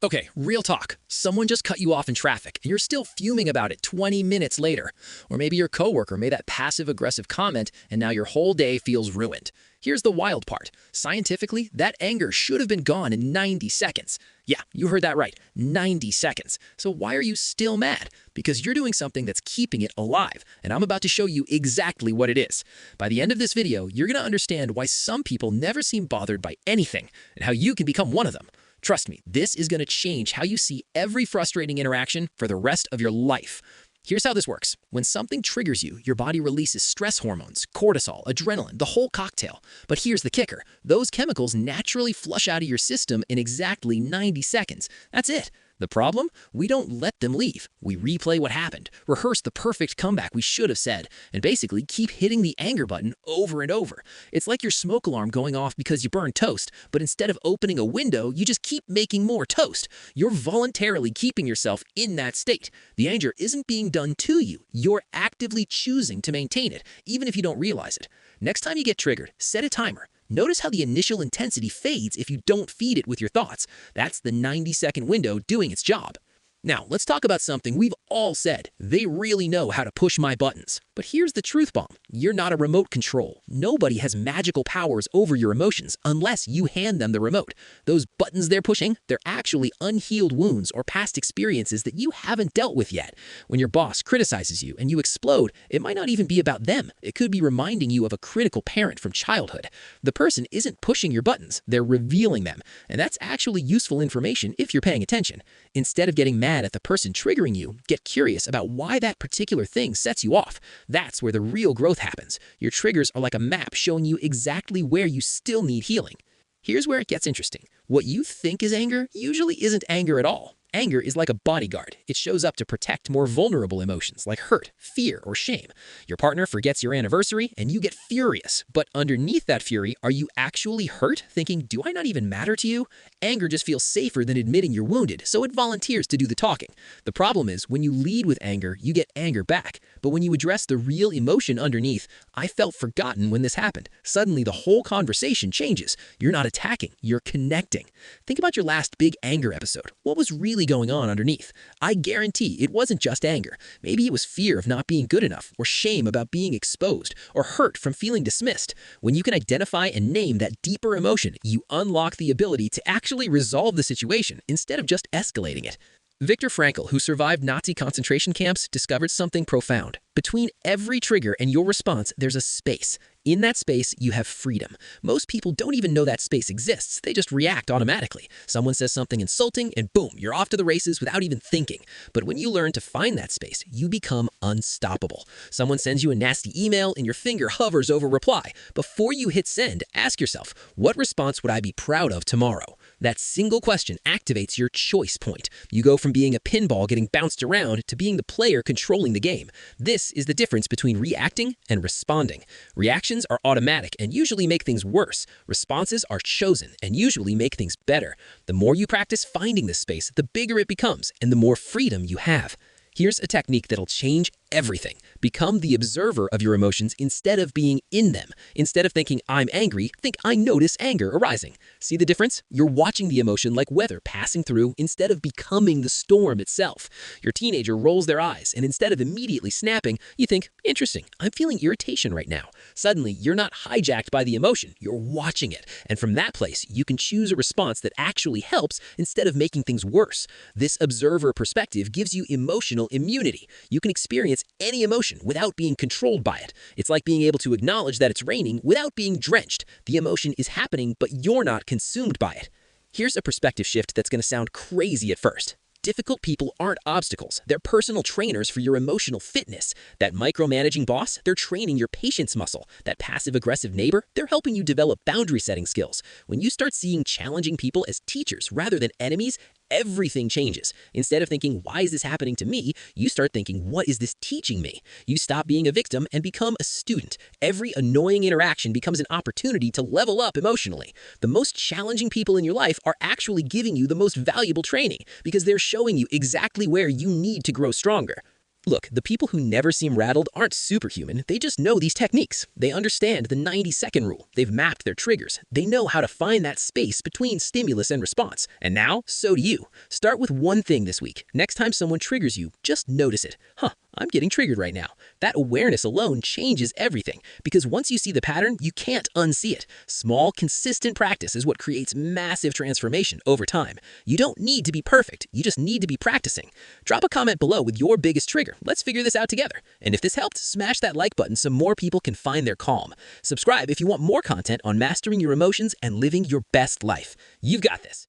Okay, real talk. Someone just cut you off in traffic, and you're still fuming about it 20 minutes later. Or maybe your coworker made that passive-aggressive comment, and now your whole day feels ruined. Here's the wild part. Scientifically, that anger should have been gone in 90 seconds. Yeah, you heard that right, 90 seconds. So why are you still mad? Because you're doing something that's keeping it alive, and I'm about to show you exactly what it is. By the end of this video, you're going to understand why some people never seem bothered by anything, and how you can become one of them. Trust me, this is going to change how you see every frustrating interaction for the rest of your life. Here's how this works. When something triggers you, your body releases stress hormones, cortisol, adrenaline, the whole cocktail. But here's the kicker. Those chemicals naturally flush out of your system in exactly 90 seconds. That's it. The problem? We don't let them leave. We replay what happened, rehearse the perfect comeback we should have said, and basically keep hitting the anger button over and over. It's like your smoke alarm going off because you burned toast, but instead of opening a window, you just keep making more toast. You're voluntarily keeping yourself in that state. The anger isn't being done to you. You're actively choosing to maintain it, even if you don't realize it. Next time you get triggered, set a timer. Notice how the initial intensity fades if you don't feed it with your thoughts. That's the 90-second window doing its job. Now, let's talk about something we've all said. They really know how to push my buttons. But here's the truth bomb. You're not a remote control. Nobody has magical powers over your emotions unless you hand them the remote. Those buttons they're pushing, they're actually unhealed wounds or past experiences that you haven't dealt with yet. When your boss criticizes you and you explode, it might not even be about them. It could be reminding you of a critical parent from childhood. The person isn't pushing your buttons, they're revealing them. And that's actually useful information if you're paying attention. Instead of getting mad at the person triggering you, get curious about why that particular thing sets you off. That's where the real growth happens. Your triggers are like a map showing you exactly where you still need healing. Here's where it gets interesting. What you think is anger usually isn't anger at all. Anger is like a bodyguard. It shows up to protect more vulnerable emotions like hurt, fear, or shame. Your partner forgets your anniversary and you get furious. But underneath that fury, are you actually hurt, thinking, do I not even matter to you? Anger just feels safer than admitting you're wounded, so it volunteers to do the talking. The problem is, when you lead with anger, you get anger back. But when you address the real emotion underneath, I felt forgotten when this happened, suddenly the whole conversation changes. You're not attacking, you're connecting. Think about your last big anger episode. What was really going on underneath? I guarantee it wasn't just anger. Maybe it was fear of not being good enough, or shame about being exposed, or hurt from feeling dismissed. When you can identify and name that deeper emotion, you unlock the ability to actually resolve the situation instead of just escalating it. Viktor Frankl, who survived Nazi concentration camps, discovered something profound. Between every trigger and your response, there's a space. In that space, you have freedom. Most people don't even know that space exists. They just react automatically. Someone says something insulting, and boom, you're off to the races without even thinking. But when you learn to find that space, you become unstoppable. Someone sends you a nasty email, and your finger hovers over reply. Before you hit send, ask yourself, what response would I be proud of tomorrow? That single question activates your choice point. You go from being a pinball getting bounced around to being the player controlling the game. This is the difference between reacting and responding. Reactions are automatic and usually make things worse. Responses are chosen and usually make things better. The more you practice finding this space, the bigger it becomes and the more freedom you have. Here's a technique that'll change everything. Become the observer of your emotions instead of being in them. Instead of thinking, I'm angry, think I notice anger arising. See the difference? You're watching the emotion like weather passing through instead of becoming the storm itself. Your teenager rolls their eyes, and instead of immediately snapping, you think, interesting, I'm feeling irritation right now. Suddenly, you're not hijacked by the emotion, you're watching it. And from that place, you can choose a response that actually helps instead of making things worse. This observer perspective gives you emotional immunity. You can experience any emotion without being controlled by it. It's like being able to acknowledge that it's raining without being drenched. The emotion is happening, but you're not consumed by it. Here's a perspective shift that's going to sound crazy at first. Difficult people aren't obstacles. They're personal trainers for your emotional fitness. That micromanaging boss, they're training your patience muscle. That passive-aggressive neighbor, they're helping you develop boundary-setting skills. When you start seeing challenging people as teachers rather than enemies, everything changes. Instead of thinking, why is this happening to me? You start thinking, what is this teaching me? You stop being a victim and become a student. Every annoying interaction becomes an opportunity to level up emotionally. The most challenging people in your life are actually giving you the most valuable training because they're showing you exactly where you need to grow stronger. Look, the people who never seem rattled aren't superhuman, they just know these techniques. They understand the 90-second rule. They've mapped their triggers. They know how to find that space between stimulus and response. And now, so do you. Start with one thing this week. Next time someone triggers you, just notice it. I'm getting triggered right now. That awareness alone changes everything, because once you see the pattern, you can't unsee it. Small, consistent practice is what creates massive transformation over time. You don't need to be perfect, you just need to be practicing. Drop a comment below with your biggest trigger. Let's figure this out together. And if this helped, smash that like button so more people can find their calm. Subscribe if you want more content on mastering your emotions and living your best life. You've got this.